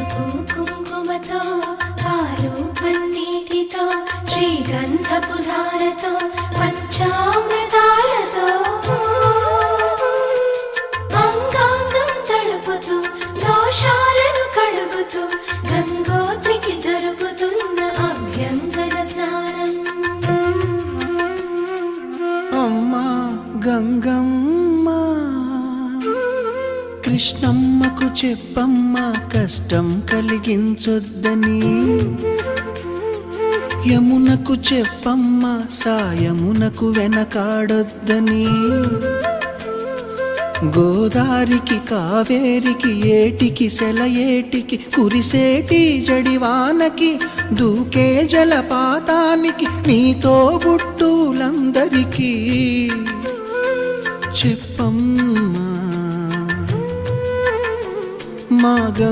పసుపు కుంకుమతో పాలు పన్నీటితో శ్రీగంధపు ధారతో పంచామృతాలతో అంగాంగం తడుపుతూ దోషాలను కడుగుతూ గంగోత్రికి జరుపుతున్న అభ్యంగన స్నానం. అమ్మా గంగమ్మ, కృష్ణమ్మకు చెప్పమ్మా కష్టం కలిగించొద్దని, యమునకు చెప్పమ్మా సాయమునకు వెనకాడొద్దని, గోదారికి కావేరికి ఏటికి సెలయేటికి కురిసేటి జడివానకి దూకే జలపాతానికి నీతో బుట్టులందరికీ చెప్పమ్మా మా